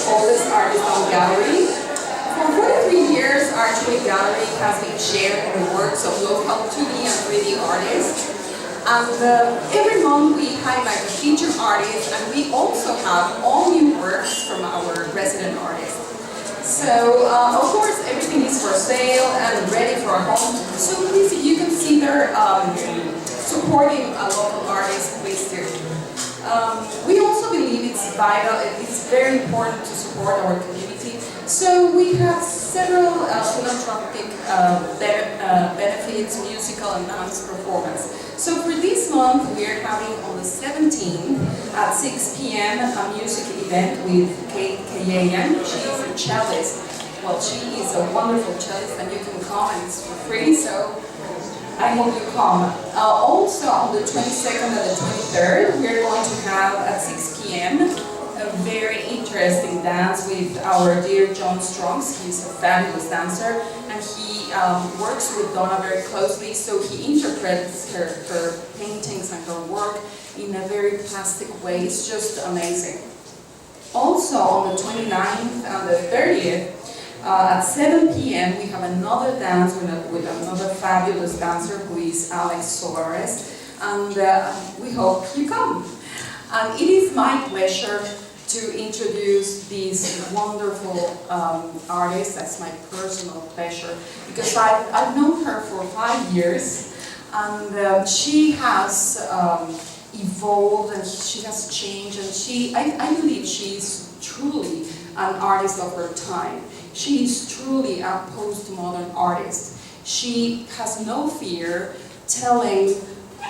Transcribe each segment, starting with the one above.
world's oldest artist-owned gallery. For 43 years, Archway Gallery has been sharing the works of local 2D and 3D artists. And every month we highlight a featured artist, and we also have all new works from our resident artists. So, of course, everything is for sale and ready for a home. So please, if you consider supporting a local artist, please do. We also believe it's vital, it's very important to support our community. So we have several philanthropic benefits, musical and dance performance. So for this month, we are having on the 17th at 6 p.m. a music event with Kate Kayayan. She is a cellist. Well, she is a wonderful cellist, and you can come, and it's for free, so I hope you come. Also on the 22nd and the 23rd, we are going to have at 6 p.m. a very interesting dance with our dear John Strongs. He's a fabulous dancer, and he works with Donna very closely, so he interprets her paintings and her work in a very plastic way. It's just amazing. Also on the 29th and the 30th, at 7 p.m. we have another dance with another fabulous dancer who is Alex Soares, and we hope you come. And it is my pleasure to introduce this wonderful artist. That's my personal pleasure, because I've known her for 5 years, and she has evolved, and she has changed, and I believe she's truly an artist of her time. She is truly a postmodern artist. She has no fear telling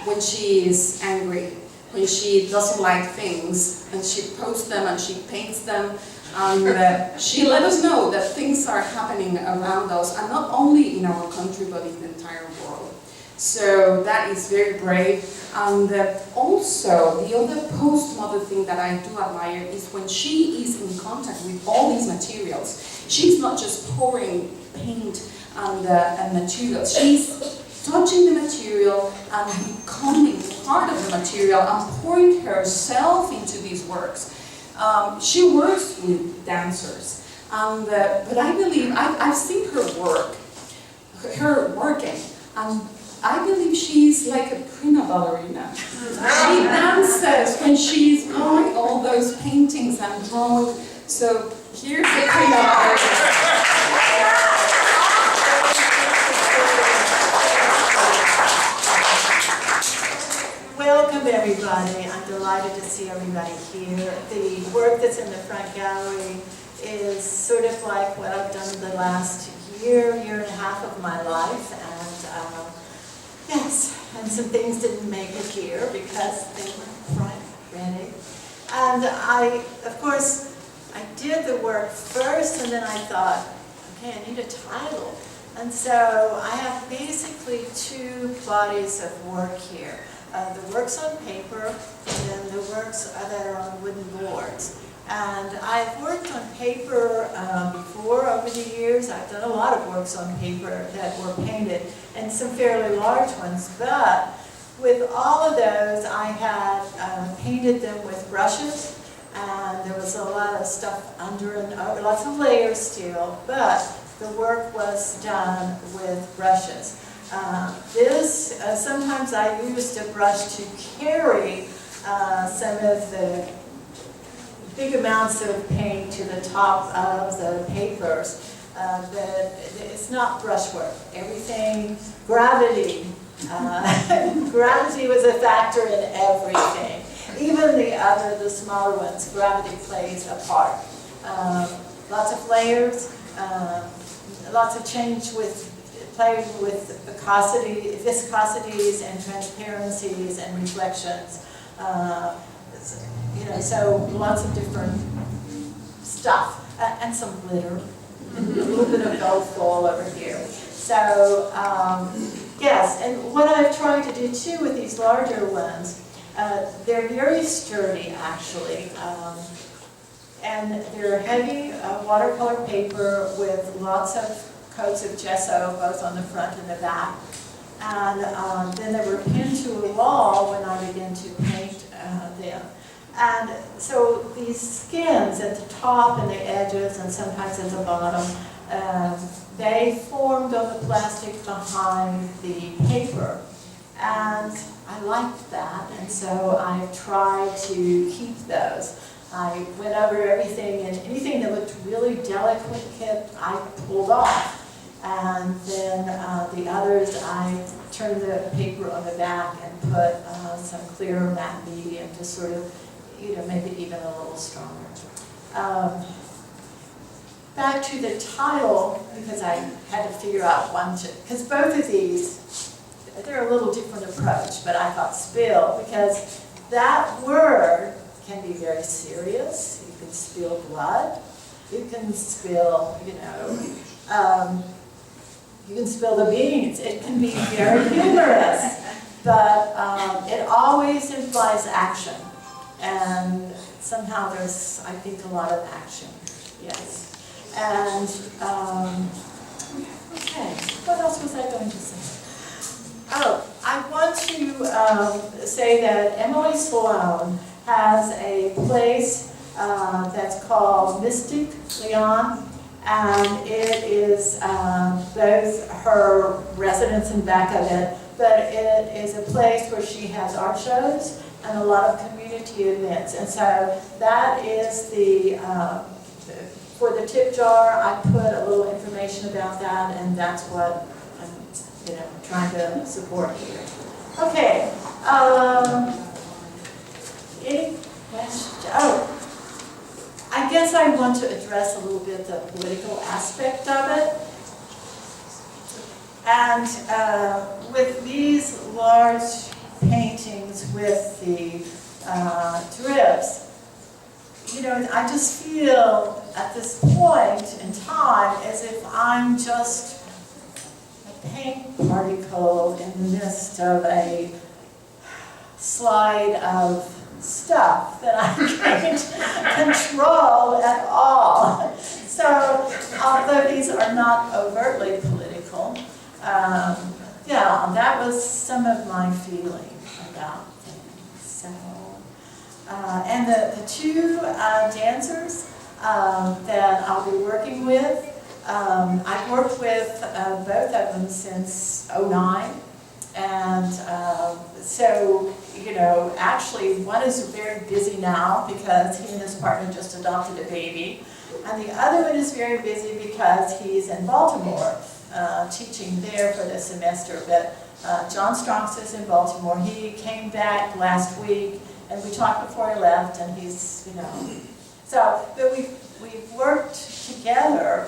when she is angry, when she doesn't like things, and she posts them and she paints them, and she let us know that things are happening around us, and not only in our country but in the entire world. So that is very brave. And also, the other postmodern thing that I do admire is when she is in contact with all these materials. She's not just pouring paint and materials. She's touching the material and becoming part of the material and pouring herself into these works. She works with dancers, but I believe I've seen her working, and I believe she's like a prima ballerina. She dances when she's drawing all those paintings and drawing. So here's the prima ballerina. Welcome everybody. I'm delighted to see everybody here. The work that's in the front gallery is sort of like what I've done the last year and a half of my life, and yes, and some things didn't make it here because they weren't ready. And of course, I did the work first, and then I thought, okay, I need a title. And so I have basically two bodies of work here. The works on paper, and then the works that are on wooden boards. And I've worked on paper before over the years. I've done a lot of works on paper that were painted, and some fairly large ones. But with all of those, I had painted them with brushes, and there was a lot of stuff under and over, lots of layers still, but the work was done with brushes. Sometimes I used a brush to carry some of the big amounts of paint to the top of the papers, but it's not brushwork. Everything, gravity, gravity was a factor in everything. Even the smaller ones, gravity plays a part. Lots of layers, lots of change with playing with viscosities and transparencies and reflections. So lots of different stuff, and some glitter, and a little bit of gold foil over here. So yes, and what I've tried to do too with these larger ones, they're very sturdy actually, and they're heavy watercolor paper with lots of coats of gesso, both on the front and the back. And then they were pinned to a wall when I began to paint them. And so these skins at the top and the edges and sometimes at the bottom, they formed on the plastic behind the paper. And I liked that, and so I tried to keep those. I went over everything, and anything that looked really delicate, I pulled off. And then the others, I turned the paper on the back and put some clear matte medium to sort of, make it even a little stronger. Back to the title, because I had to figure out because both of these, they're a little different approach, but I thought spill, because that word can be very serious. You can spill blood. You can spill, you can spill the beans. It can be very humorous, but it always implies action. And somehow there's, I think, a lot of action, yes. And, okay, what else was I going to say? Oh, I want to say that Emily Sloan has a place that's called Mystic Leon, and it is both her residence in back of it, but it is a place where she has art shows and a lot of community events. And so that is for the tip jar, I put a little information about that, and that's what I'm trying to support here. Okay. Any questions? Oh, I guess I want to address a little bit the political aspect of it. And with these large paintings with the drips, I just feel at this point in time as if I'm just a paint particle in the midst of a slide of stuff that I can't control at all. So, although these are not overtly political, yeah, that was some of my feeling about things. So, and the two dancers that I'll be working with, I've worked with both of them since '09, and so, actually one is very busy now because he and his partner just adopted a baby, and the other one is very busy because he's in Baltimore teaching there for the semester. But John Strongs is in Baltimore. He came back last week, and we talked before he left, and he's, so, but we've worked together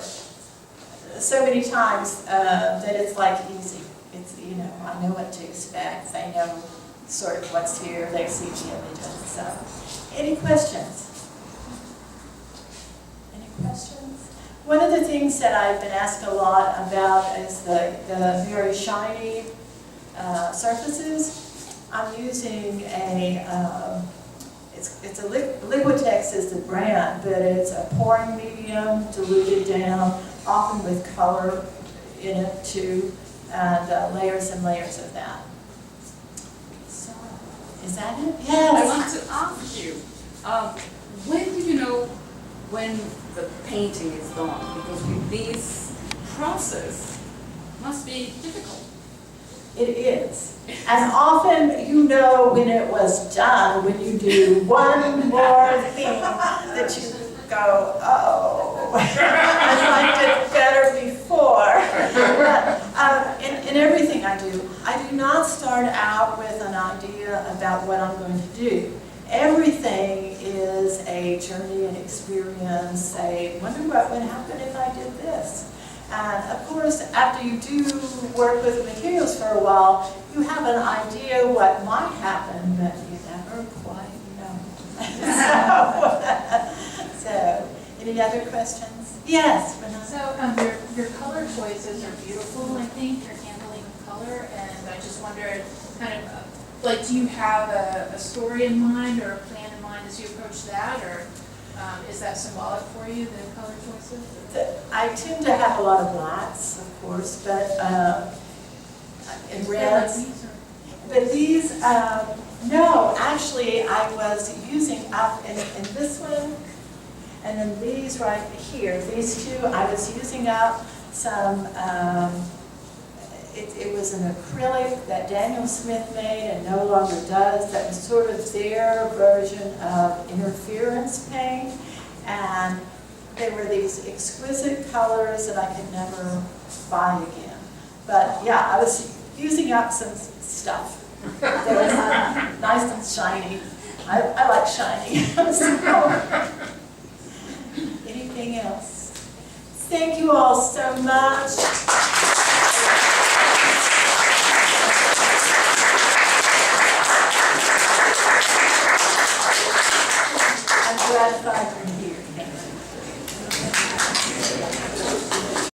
so many times that it's like easy. It's, I know what to expect. They know sort of what's here. They see the images. So, any questions? Any questions? One of the things that I've been asked a lot about is the very shiny surfaces. I'm using a, it's a Liquitex is the brand, but it's a pouring medium, diluted down, often with color in it too, and layers and layers of that. So, is that it? Yes. I want to ask you, when do you know when the painting is done? Because with this process, must be difficult. It is. And often when it was done, when you do one more thing that you go, oh, I liked it better before. But in everything I do not start out with an idea about what I'm going to do. Everything is a journey and experience, I wonder what would happen if I did this. And of course, after you do work with materials for a while, you have an idea what might happen, but you never quite know. So, any other questions? Yes, Renata. So your color choices are beautiful, I think. You're handling color, and I just wondered, kind of, like, do you have a story in mind or a plan in mind as you approach that, or is that symbolic for you, the color choices? I tend to have a lot of blacks, of course, but and reds. But these, No, actually, I was using up in this one, and then these right here, these two, I was using up some, it was an acrylic that Daniel Smith made and no longer does, that was sort of their version of interference paint, and they were these exquisite colors that I could never buy again. But yeah, I was using up some stuff. They were nice and shiny. I like shiny. So, anything else? Thank you all so much.